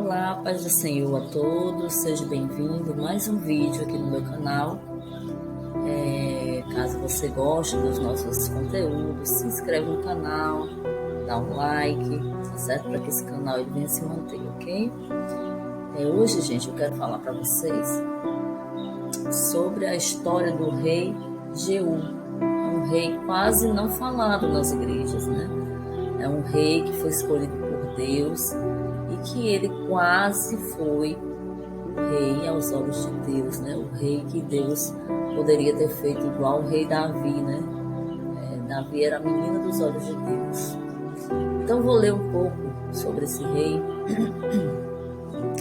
Olá, paz do Senhor a todos, seja bem-vindo a mais um vídeo aqui no meu canal. Caso você goste dos nossos conteúdos, se inscreve no canal, dá um like, tá certo? Para que esse canal ele venha se manter, ok? Hoje, gente, eu quero falar para vocês sobre a história do rei Jeú. É um rei quase não falado nas igrejas, né? É um rei que foi escolhido por Deus e que ele quase foi o rei aos olhos de Deus, né? O rei que Deus poderia ter feito igual o rei Davi, né? Davi era a menina dos olhos de Deus. Então vou ler um pouco sobre esse rei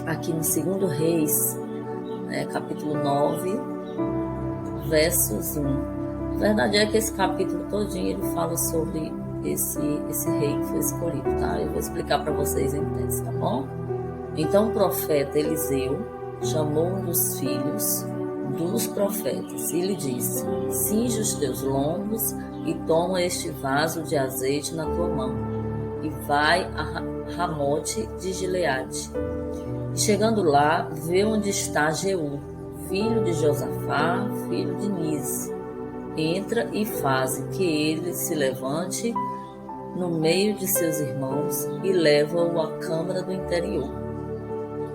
aqui no 2 Reis, capítulo 9, versos 1. A verdade é que esse capítulo todinho ele fala sobre esse rei que foi escolhido, tá? Eu vou explicar para vocês em texto, tá bom? Então o profeta Eliseu chamou um dos filhos dos profetas e lhe disse: cinge os teus lombos e toma este vaso de azeite na tua mão e vai a Ramote de Gileade. E chegando lá, vê onde está Jeú, filho de Josafá, filho de Nise. Entra e faze que ele se levante no meio de seus irmãos e leva-o à câmara do interior.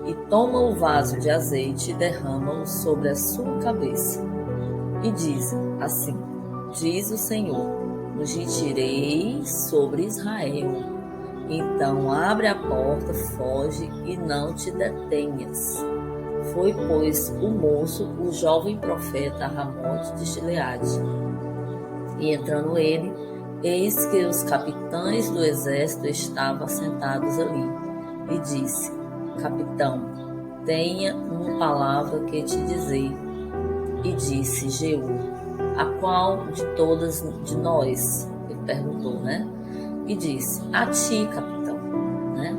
E toma o vaso de azeite e derrama-o sobre a sua cabeça. E diz assim: diz o Senhor, ungirei sobre Israel. Então abre a porta, foge e não te detenhas. Foi, pois, o moço, o jovem profeta Ramote de Gileade. E entrando ele, eis que os capitães do exército estavam sentados ali. E disse: capitão, tenha uma palavra que te dizer. E disse Jeú: a qual de todas de nós? Ele perguntou, né? E disse: a ti, capitão, né?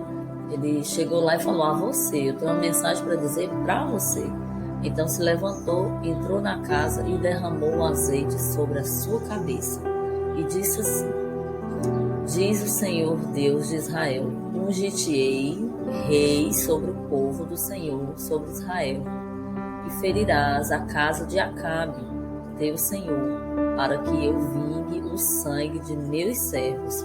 Ele chegou lá e falou: a você, eu tenho uma mensagem para dizer para você. Então se levantou, entrou na casa e derramou o azeite sobre a sua cabeça. E disse assim: diz o Senhor Deus de Israel: ungir-te-ei rei sobre o povo do Senhor, sobre Israel. E ferirás a casa de Acabe, teu senhor, para que eu vingue o sangue de meus servos,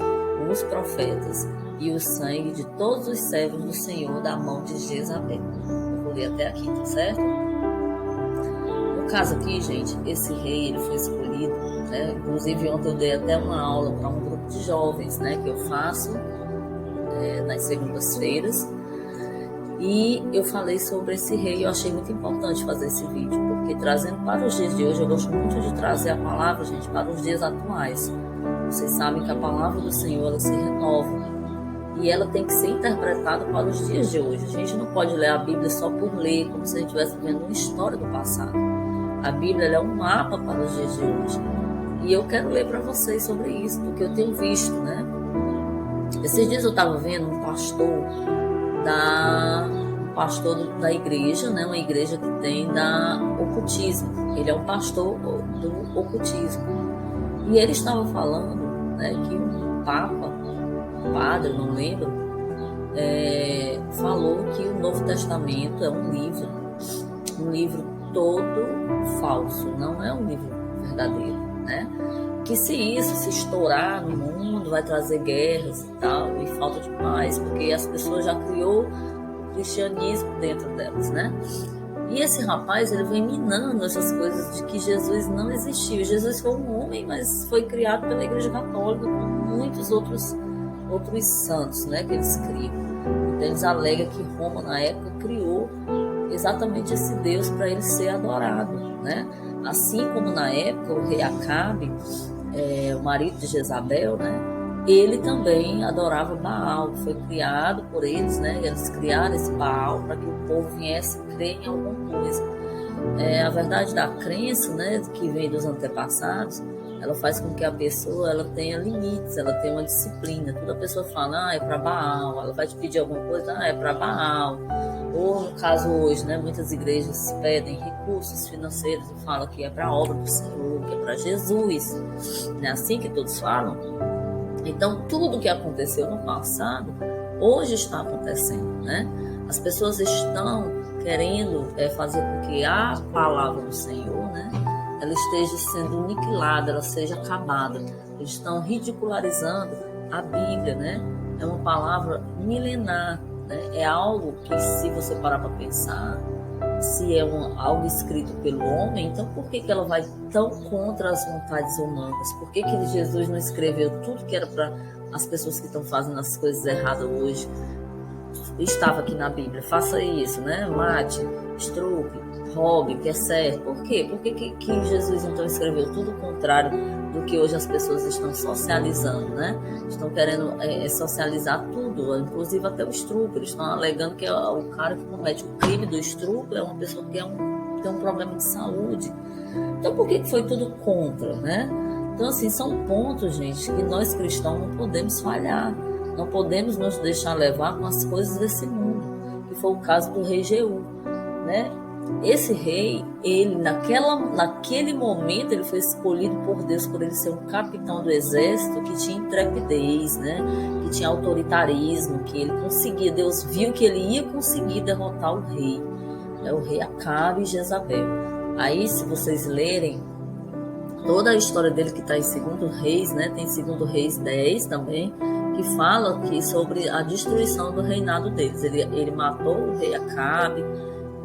os profetas, e o sangue de todos os servos do Senhor da mão de Jezabel. Eu vou ler até aqui, tá certo? No caso aqui, gente, esse rei ele foi escolhido, né? Inclusive ontem eu dei até uma aula para um grupo de jovens, né, que eu faço nas segundas-feiras. E eu falei sobre esse rei. Eu achei muito importante fazer esse vídeo, porque trazendo para os dias de hoje, eu gosto muito de trazer a palavra, gente, para os dias atuais. Vocês sabem que a palavra do Senhor, ela se renova. E ela tem que ser interpretada para os dias de hoje. A gente não pode ler a Bíblia só por ler, como se a gente estivesse vendo uma história do passado. A Bíblia ela é um mapa para os dias de hoje. E eu quero ler para vocês sobre isso, porque eu tenho visto, né? Esses dias eu estava vendo um pastor da igreja, né? Uma igreja que tem da ocultismo. Ele é um pastor do ocultismo. E ele estava falando, né, que um padre, não lembro, falou que o Novo Testamento é um livro todo falso, não é um livro verdadeiro, né? Que se isso se estourar no mundo vai trazer guerras e tal, e falta de paz, porque as pessoas já criou o cristianismo dentro delas, né? E esse rapaz, ele vem minando essas coisas de que Jesus não existiu. Jesus foi um homem, mas foi criado pela Igreja Católica, como muitos outros santos, né, que eles criam. Então eles alegam que Roma, na época, criou exatamente esse Deus para ele ser adorado, né? Assim como na época o rei Acabe, o marido de Jezabel, né, ele também adorava Baal, foi criado por eles, né? Eles criaram esse Baal para que o povo viesse crer em alguma coisa. A verdade da crença, né, que vem dos antepassados, ela faz com que a pessoa ela tenha limites, ela tenha uma disciplina. Toda pessoa fala: é para Baal, ela vai te pedir alguma coisa, é para Baal. Ou no caso hoje, né, muitas igrejas pedem recursos financeiros e falam que é para a obra do Senhor, que é para Jesus. Não é assim que todos falam? Então tudo que aconteceu no passado, hoje está acontecendo, né? As pessoas estão querendo fazer com que a palavra do Senhor, né, ela esteja sendo aniquilada, ela seja acabada. Eles estão ridicularizando a Bíblia, né? É uma palavra milenar, né? É algo que, se você parar para pensar, se é algo escrito pelo homem, então por que ela vai tão contra as vontades humanas? Por que Jesus não escreveu tudo que era para as pessoas que estão fazendo as coisas erradas hoje? Estava aqui na Bíblia, faça isso, né? Mate, estrupe, roube, que é certo. Por quê? Por que Jesus então escreveu tudo o contrário do que hoje as pessoas estão socializando, né? Estão querendo socializar tudo, inclusive até o estupro. Eles estão alegando que o cara que comete o crime do estupro é uma pessoa que tem um problema de saúde. Então por que foi tudo contra, né? Então assim, são pontos, gente, que nós cristãos não podemos falhar. Não podemos nos deixar levar com as coisas desse mundo, que foi o caso do rei Jeú, né? Esse rei, ele naquele momento, ele foi escolhido por Deus por ele ser um capitão do exército que tinha intrepidez, né? Que tinha autoritarismo, que ele conseguia, Deus viu que ele ia conseguir derrotar o rei, né? O rei Acabe e Jezabel. Aí, se vocês lerem toda a história dele que está em 2 Reis, né? Tem 2 Reis 10 também, que fala aqui sobre a destruição do reinado deles. Ele matou o rei Acabe,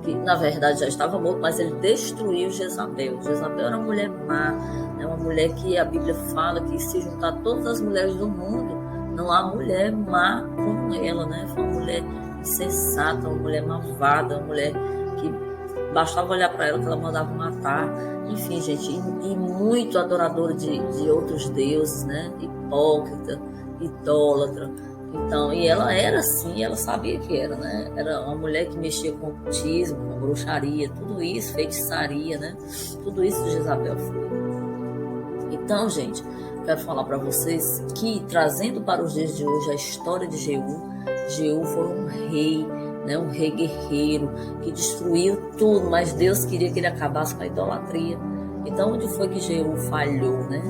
que na verdade já estava morto, mas ele destruiu Jezabel. Jezabel era uma mulher má, né? Uma mulher que a Bíblia fala que, se juntar todas as mulheres do mundo, não há mulher má como ela, né? Foi uma mulher insensata, uma mulher malvada, uma mulher que bastava olhar para ela que ela mandava matar. Enfim, gente, e muito adoradora de outros deuses, né? Hipócrita, idólatra. Então, e ela era assim, ela sabia que era, né? Era uma mulher que mexia com ocultismo, com bruxaria, tudo isso, feitiçaria, né? Tudo isso Jezabel foi. Então, gente, quero falar para vocês que, trazendo para os dias de hoje a história de Jeú foi um rei, né? Um rei guerreiro que destruiu tudo, mas Deus queria que ele acabasse com a idolatria. Então, onde foi que Jeú falhou, né?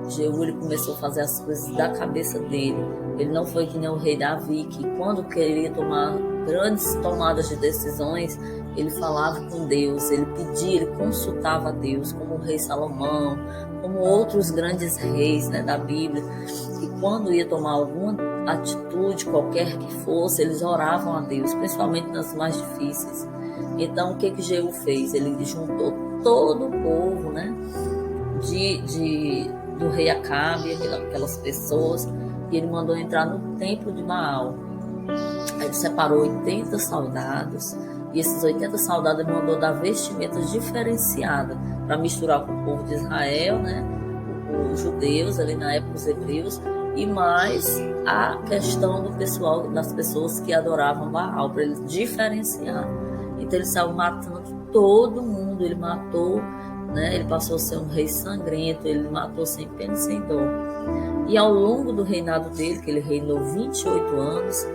Jeú, ele começou a fazer as coisas da cabeça dele. Ele não foi que nem o rei Davi, que quando queria tomar grandes tomadas de decisões, ele falava com Deus, ele pedia, ele consultava a Deus, como o rei Salomão, como outros grandes reis, né, da Bíblia, que quando ia tomar alguma atitude, qualquer que fosse, eles oravam a Deus, principalmente nas mais difíceis. Então, o que Jeú fez? Ele juntou todo o povo, né, do rei Acabe, aquelas pessoas, e ele mandou entrar no templo de Baal. Aí ele separou 80 soldados, e esses 80 soldados ele mandou dar vestimentas diferenciadas para misturar com o povo de Israel, né, os judeus, ali na época os hebreus, e mais a questão do pessoal, das pessoas que adoravam Baal, para eles diferenciar. Então ele saiu matando todo mundo, ele matou, né, ele passou a ser um rei sangrento, ele matou sem pena e sem dó. E ao longo do reinado dele, que ele reinou 28 anos,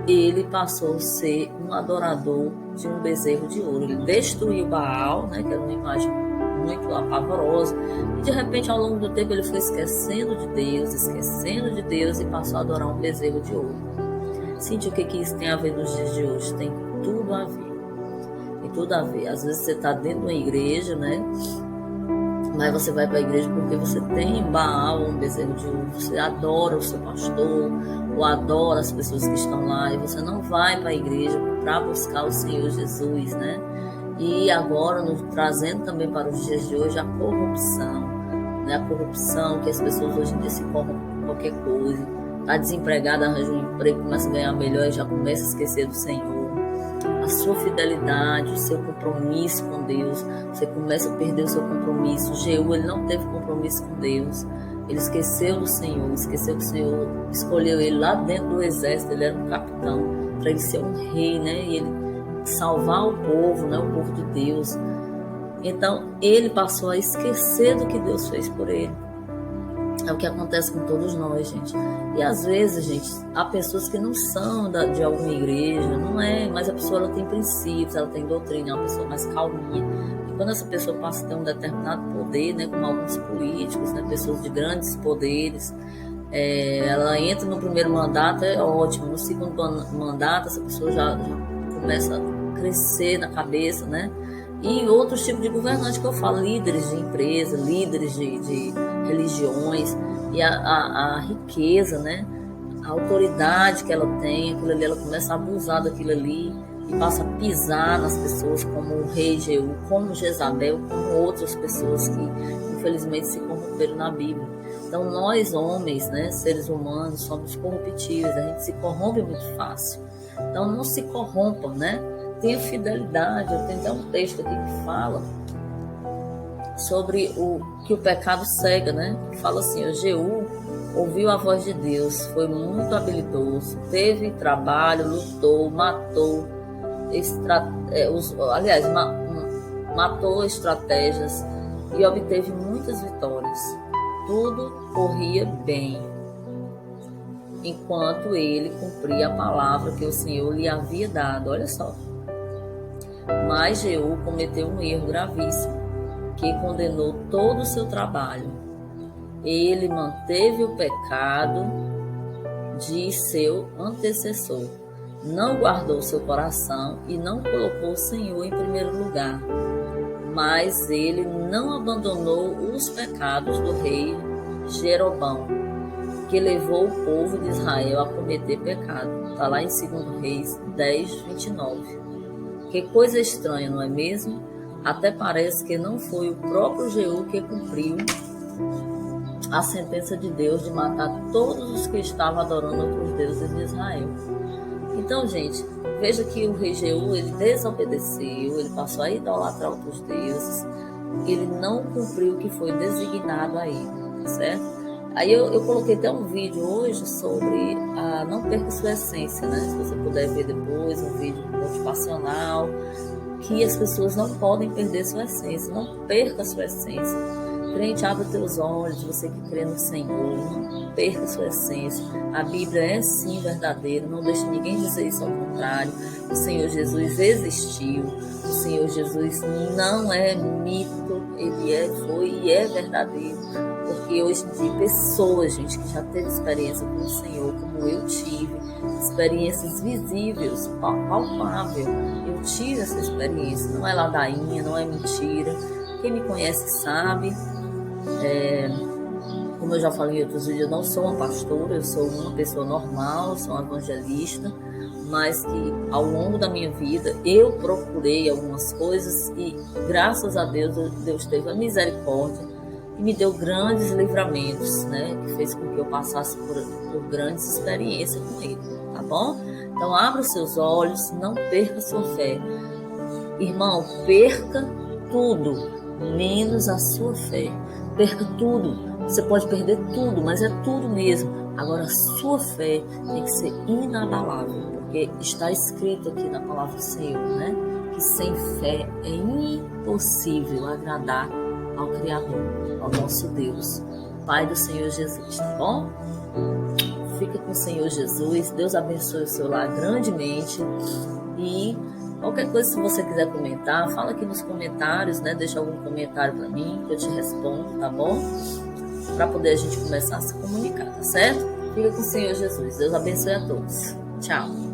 ele passou a ser um adorador de um bezerro de ouro. Ele destruiu Baal, né, que era uma imagem muito apavorosa, e de repente, ao longo do tempo, ele foi esquecendo de Deus e passou a adorar um bezerro de ouro. Sente o que isso tem a ver nos dias de hoje? Tem tudo a ver. Tem tudo a ver. Às vezes você está dentro de uma igreja, né? Mas você vai para a igreja porque você tem Baal, um bezerro de ouro, você adora o seu pastor, ou adora as pessoas que estão lá, e você não vai para a igreja para buscar o Senhor Jesus, né? E agora, trazendo também para os dias de hoje a corrupção, né? A corrupção, que as pessoas hoje em dia se corrompem com qualquer coisa, está desempregada, arranja um emprego, começa a ganhar melhor e já começa a esquecer do Senhor. A sua fidelidade, o seu compromisso com Deus, você começa a perder o seu compromisso. Jeú, ele não teve compromisso com Deus, ele esqueceu do Senhor, esqueceu que o Senhor escolheu ele lá dentro do exército, ele era um capitão, para ele ser um rei, né, e ele salvar o povo, né, o povo de Deus. Então, ele passou a esquecer do que Deus fez por ele. É o que acontece com todos nós, gente. E às vezes, gente, há pessoas que não são de alguma igreja, não é, mas a pessoa, ela tem princípios, ela tem doutrina, é uma pessoa mais calminha. E quando essa pessoa passa a ter um determinado poder, né, como alguns políticos, né, pessoas de grandes poderes, ela entra no primeiro mandato, é ótimo. No segundo mandato, essa pessoa já começa a crescer na cabeça, né? E outros tipos de governantes que eu falo, líderes de empresa, líderes de religiões, e a riqueza, né? A autoridade que ela tem, aquilo ali, ela começa a abusar daquilo ali e passa a pisar nas pessoas, como o rei Jeú, como Jezabel, como outras pessoas que infelizmente se corromperam na Bíblia. Então nós homens, né, seres humanos, somos corruptíveis, a gente se corrompe muito fácil. Então não se corrompa, né? Tenha fidelidade. Eu tenho até um texto aqui que fala sobre que o pecado cega, né? Que fala assim: o Jeú ouviu a voz de Deus, foi muito habilidoso, teve trabalho, lutou, matou, matou estratégias e obteve muitas vitórias. Tudo corria bem, enquanto ele cumpria a palavra que o Senhor lhe havia dado. Olha só. Mas Jeú cometeu um erro gravíssimo, que condenou todo o seu trabalho. Ele manteve o pecado de seu antecessor, não guardou seu coração e não colocou o Senhor em primeiro lugar. Mas ele não abandonou os pecados do rei Jeroboão, que levou o povo de Israel a cometer pecado. Está lá em 2 Reis 10, 29. Que coisa estranha, não é mesmo? Até parece que não foi o próprio Jeú que cumpriu a sentença de Deus de matar todos os que estavam adorando outros deuses de Israel. Então, gente, veja que o rei Jeú, ele desobedeceu, ele passou a idolatrar outros deuses, ele não cumpriu o que foi designado a ele, certo? Aí eu coloquei até um vídeo hoje sobre a não perca sua essência, né? Se você puder ver depois, um vídeo motivacional, que as pessoas não podem perder sua essência, não perca sua essência. Crente, abre teus olhos, você que crê no Senhor, não perca sua essência. A Bíblia é sim verdadeira, não deixe ninguém dizer isso ao contrário. O Senhor Jesus existiu, o Senhor Jesus não é mito, ele foi e é verdadeiro. Porque hoje em dia, pessoas, gente, que já teve experiência com o Senhor, como eu tive, experiências visíveis, palpável, eu tive essa experiência, não é ladainha, não é mentira. Quem me conhece sabe. Como eu já falei em outros vídeos, eu não sou uma pastora, eu sou uma pessoa normal, sou uma evangelista, mas que ao longo da minha vida eu procurei algumas coisas e graças a Deus, Deus teve a misericórdia e me deu grandes livramentos, né, que fez com que eu passasse por grandes experiências com ele, tá bom? Então abra os seus olhos, não perca sua fé. Irmão, perca tudo, menos a sua fé. Perca tudo, você pode perder tudo, mas é tudo mesmo. Agora a sua fé tem que ser inabalável, porque está escrito aqui na palavra do Senhor, né? Que sem fé é impossível agradar ao Criador, ao nosso Deus, Pai do Senhor Jesus, tá bom? Fica com o Senhor Jesus, Deus abençoe o seu lar grandemente e qualquer coisa, se você quiser comentar, fala aqui nos comentários, né? Deixa algum comentário para mim, que eu te respondo, tá bom? Para poder a gente começar a se comunicar, tá certo? Fica com o Senhor Jesus. Deus abençoe a todos. Tchau.